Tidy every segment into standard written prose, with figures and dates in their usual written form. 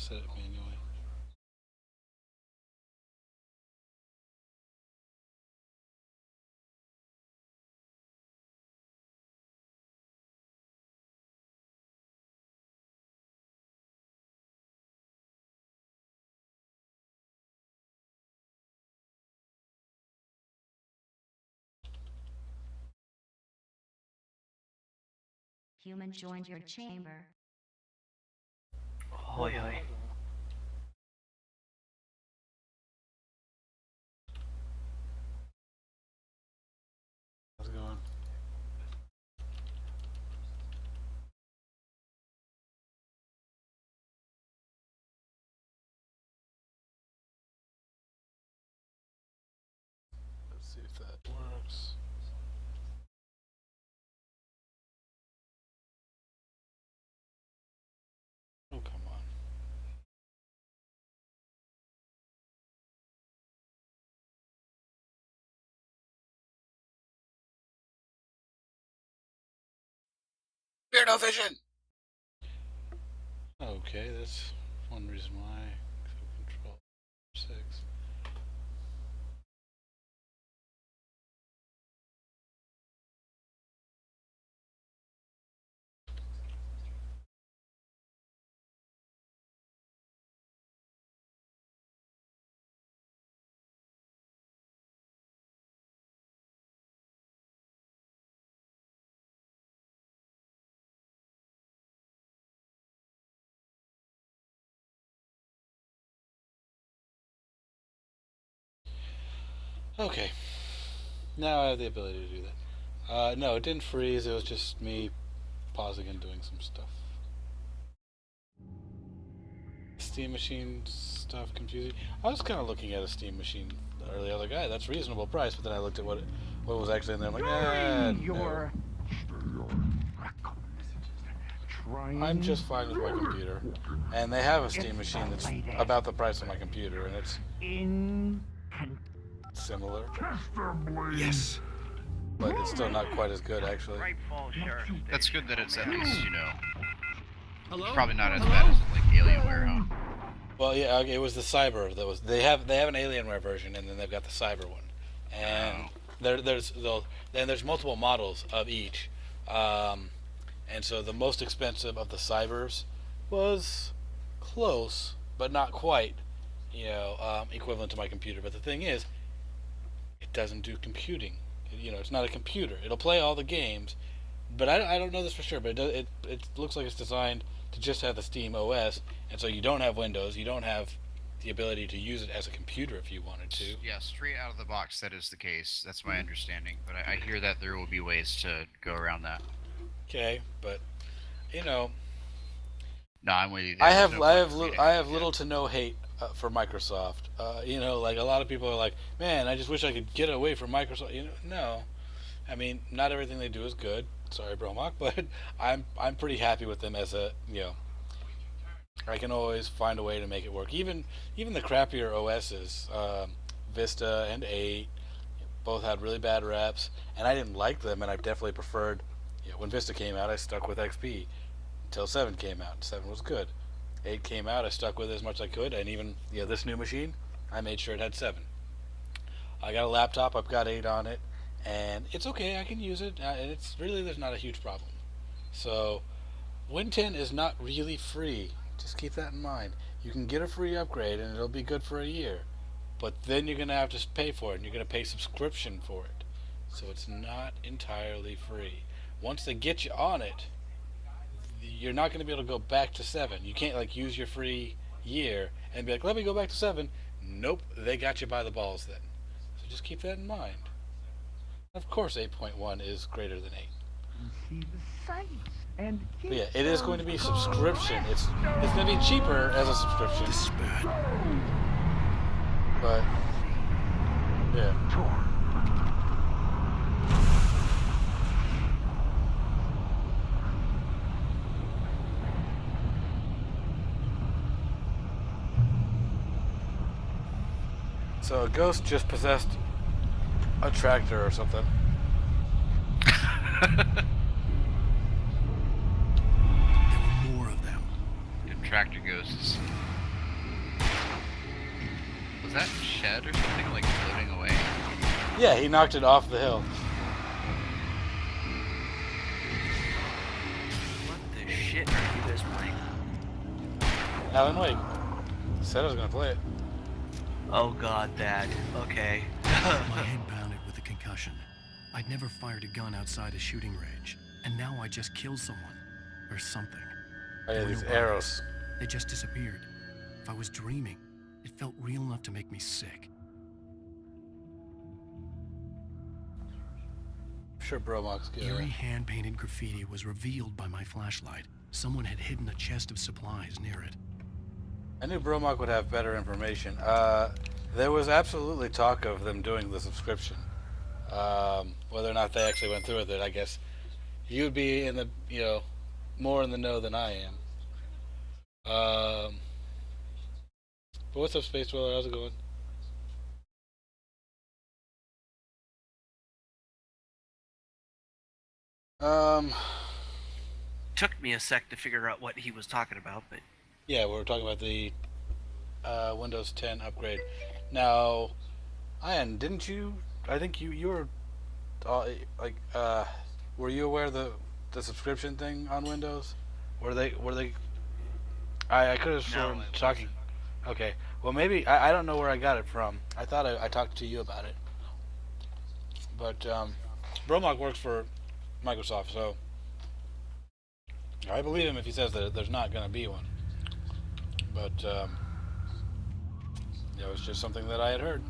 set it manually. Human joined your chamber. Oi, oi. How's it going? Let's see if that works. Oh, come on. Beardo vision! Okay, that's one reason why. So control 6. Okay. Now I have the ability to do that. No, it didn't freeze. It was just me pausing and doing some stuff. Steam machine stuff confusing. I was kind of looking at a Steam machine earlier. I was like, "Hey, that's a reasonable price." But then I looked at what was actually in there. I'm like, no. I'm just fine with my computer, and they have a Steam machine that's about the price of my computer, and it's similar. Yes. But it's still not quite as good, actually. That's good that it's at least, you know, it's probably not as bad as like Alienware, huh? Well, yeah, okay, it was the Cyber that was. They have an Alienware version, and then they've got the Cyber one, and there's multiple models of each, and so the most expensive of the Cybers was close, but not quite, equivalent to my computer. But the thing is, it doesn't do computing. It's not a computer. It'll play all the games, but I don't know this for sure. But it looks like it's designed to just have the Steam OS, and so you don't have Windows. You don't have the ability to use it as a computer if you wanted to. Yeah, straight out of the box, that is the case. That's my understanding. But I hear that there will be ways to go around that. Okay, but you know, No, I'm with you. I have little to no hate for Microsoft. Like a lot of people are like, man, I just wish I could get away from Microsoft. No, I mean, not everything they do is good. Sorry, Bromock, but I'm pretty happy with them as a I can always find a way to make it work. Even the crappier OSs, Vista and 8, both had really bad reps, and I didn't like them, and I definitely preferred. When Vista came out, I stuck with XP until 7 came out. 7 was good. 8 came out, I stuck with it as much as I could, and even this new machine, I made sure it had 7. I got a laptop, I've got 8 on it, and it's okay, I can use it, and there's not a huge problem. So, Win 10 is not really free. Just keep that in mind. You can get a free upgrade, and it'll be good for a year, but then you're going to have to pay for it, and you're going to pay subscription for it. So it's not entirely free. Once they get you on it, you're not going to be able to go back to 7. You can't use your free year and be like, let me go back to 7. Nope, they got you by the balls then. So just keep that in mind. Of course 8.1 is greater than 8. But yeah, it is going to be subscription. It's going to be cheaper as a subscription. This is bad. But yeah. So a ghost just possessed a tractor or something. There were more of them. Tractor ghosts. Was that shed or something like floating away? Yeah, he knocked it off the hill. What the shit are you guys playing? Alan Wake. Said I was gonna play it. Oh god, Dad. Okay. My head pounded with a concussion. I'd never fired a gun outside a shooting range, and now I just killed someone. Or something. Oh yeah, There were these no arrows. bodies. They just disappeared. If I was dreaming, it felt real enough to make me sick. I'm sure Bromok's good. Eerie hand-painted graffiti was revealed by my flashlight. Someone had hidden a chest of supplies near it. I knew Bromok would have better information. There was absolutely talk of them doing the subscription. Whether or not they actually went through with it, I guess you'd be in the, more in the know than I am. But what's up, Space Dweller? How's it going? Took me a sec to figure out what he was talking about, but Yeah, we were talking about the Windows 10 upgrade. Now, Ian, didn't you? I think you were were you aware of the subscription thing on Windows? Were they? I could have sworn No, it talking. Okay, well maybe I don't know where I got it from. I thought I talked to you about it, but Bromok works for Microsoft, so I believe him if he says that there's not going to be one. But it was just something that I had heard.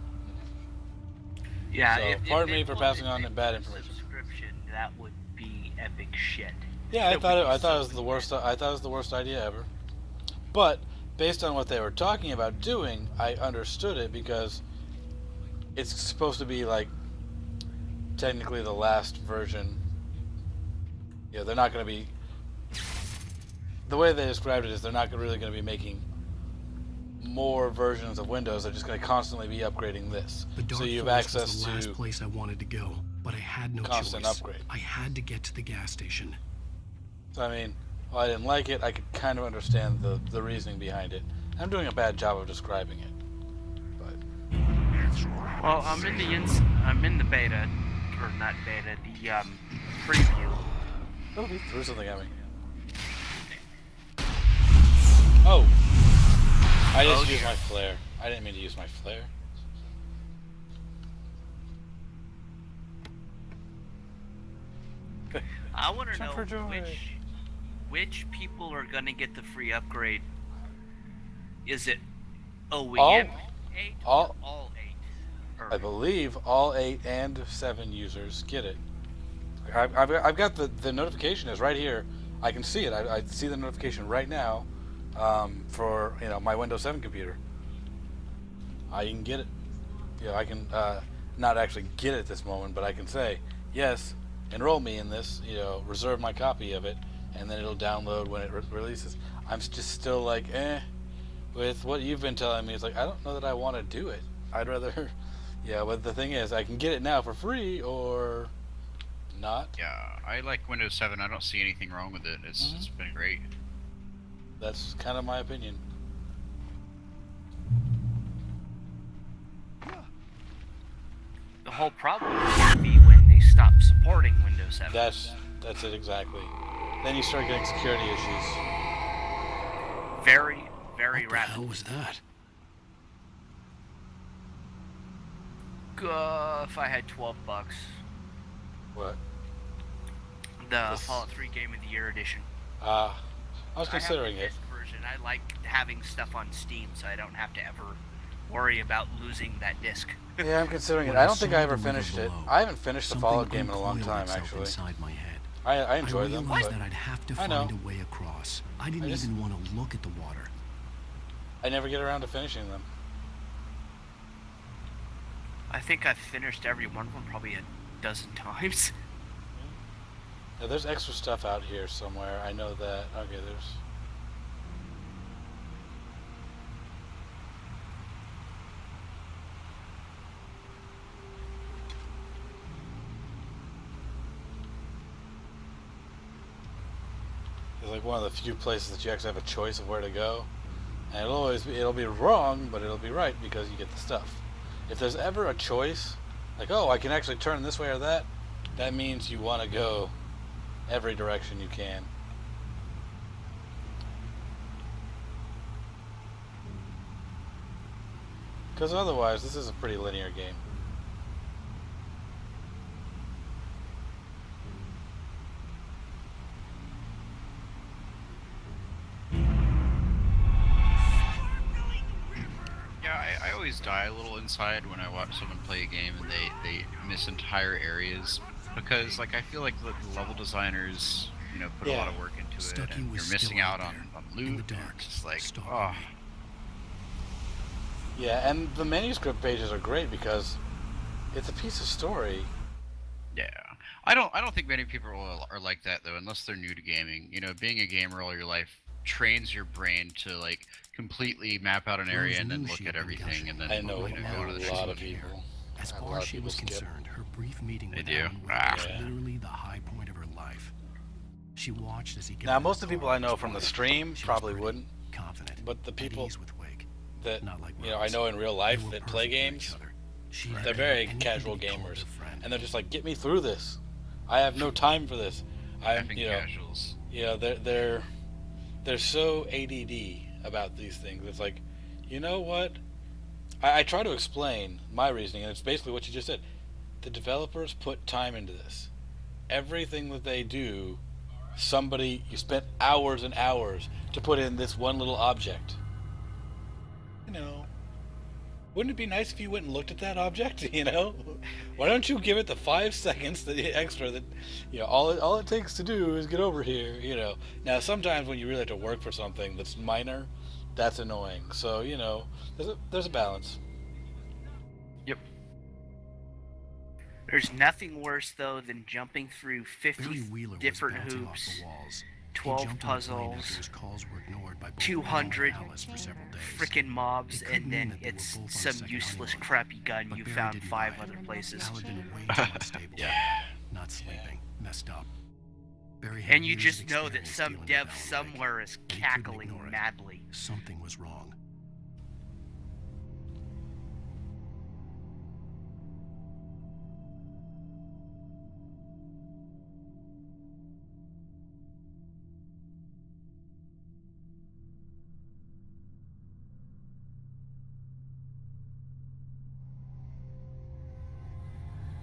yeah. So, if pardon they me for wanted passing on to bad do a information. Subscription, that would be epic shit. Yeah, I That thought would it be was so the worst. I thought it was the worst idea ever. But based on what they were talking about doing, I understood it because it's supposed to be like technically the last version. Yeah, they're not going to be. The way they described it is they're not really going to be making more versions of Windows. They're just going to constantly be upgrading this. The Dark So you have Forest access was the last to place I wanted to go, but I had no constant choice. upgrade. I had to get to the gas station. So I mean, while I didn't like it, I could kind of understand the reasoning behind it. I'm doing a bad job of describing it, but Well, I'm in the beta, or not beta, the preview. oh, he threw something at me. Oh, I just used my flare. I didn't mean to use my flare. I want to Jump for know joy. which people are gonna get the free upgrade. Is it OEM All- 8 all- or all 8? Or, I believe all 8 and 7 users get it. I've got the notification is right here. I can see it. I see the notification right now for my Windows 7 computer. I can get it. I can not actually get it at this moment, but I can say yes, enroll me in this. Reserve my copy of it, and then it'll download when it releases. I'm just still like with what you've been telling me. It's like I don't know that I want to do it. I'd rather. Yeah, but the thing is, I can get it now for free or not. Yeah, I like Windows 7. I don't see anything wrong with it. It's been great. That's kind of my opinion. the whole problem would be when they stop supporting Windows 7. That's it exactly. Then you start getting security issues. Very, very What the rapid. hell was that? If I had $12, What? the This- Fallout 3 Game of the Year edition. I was considering I have it. the disc version. I like having stuff on Steam, so I don't have to ever worry about losing that disc. Yeah, I'm considering it. When I don't think saw I ever the river finished it. below, I haven't finished the something Fallout game in a long uncoiled time, itself actually. Inside my head. I enjoy I them, realized but that I'd have to I know. find a way across. I didn't I just- even want to look at the water. I never get around to finishing them. I think I've finished every one of them probably a dozen times. Yeah, there's extra stuff out here somewhere. I know that. Okay, there's. It's like one of the few places that you actually have a choice of where to go. And it'll be wrong, but it'll be right because you get the stuff. If there's ever a choice, like, oh, I can actually turn this way or that, that means you want to go every direction you can. Because otherwise, this is a pretty linear game. Yeah, I always die a little inside when I watch someone play a game and they miss entire areas, because like I feel like the level designers, you know, put a lot of work into it, Stucky and was you're missing still out out on there, loot. in the and dark, it's just like, stalking oh, me. Yeah, and the manuscript pages are great because it's a piece of story. yeah. I don't think many people are like that though, unless they're new to gaming. You know, being a gamer all your life trains your brain to like completely map out an area Rose and then knew look she at had been everything gushing, and then I know but right now go to the she's a lot of looking at her. people. As A far lot as of she people was skip. concerned, her brief meeting They with do? Alan Wake Ah. was Yeah. literally the high point of her life. She watched as he got Now, in most the of the people car I know with from the Wake. stream She was probably pretty, wouldn't, confident, but the at people ease with Wake. that Not like I Rose. know in real They life were that play perfect for each games, other. She had they're done very anything to casual be called gamers, her friend. and they're just like, get me through this. I have no time for this. I'm, effing you know, casuals. they're so ADD about these things. It's like, you know what? I try to explain my reasoning, and it's basically what you just said. The developers put time into this. Everything that they do, you spent hours and hours to put in this one little object. You know, wouldn't it be nice if you went and looked at that object? You know, why don't you give it the 5 seconds extra that, you know, all it takes to do is get over here. You know, now sometimes when you really have to work for something that's minor, that's annoying. So you know, there's a balance. Yep. There's nothing worse though than jumping through 50 Barry Wheeler different was bouncing off hoops, the walls. He 12 jumped on a plane after puzzles, his calls were ignored by both 200 Ron and Alice for several days. frickin' mobs, It could and mean then that they were it's both on a some second useless honeymoon. crappy gun But you Barry found didn't 5 buy it. other places. Al had been way too unstable. Yeah. Not sleeping. Messed up. Barry had And you years just of know that experience some dealing with dev Alan Wake, somewhere is and he couldn't cackling ignore it. madly. Something was wrong.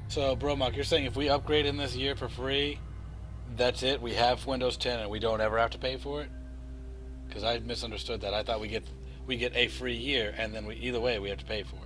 So, Bromok, you're saying if we upgrade in this year for free, that's it? We have Windows 10 and we don't ever have to pay for it? Because I misunderstood that. I thought we get a free year, and then either way we have to pay for it.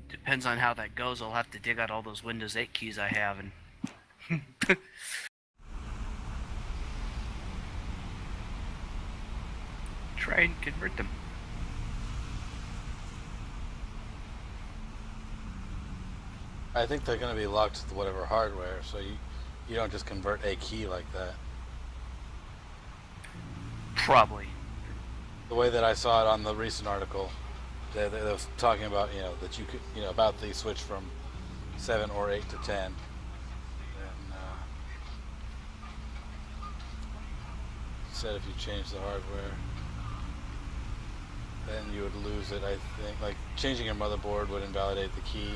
Depends on how that goes. I'll have to dig out all those Windows 8 keys I have and try and convert them. I think they're going to be locked to whatever hardware, so you don't just convert a key like that. Probably. The way that I saw it on the recent article, they was talking about, you know, that you could, you know, about the switch from 7 or 8 to 10. And, said if you change the hardware, then you would lose it, I think. Like, changing your motherboard would invalidate the key.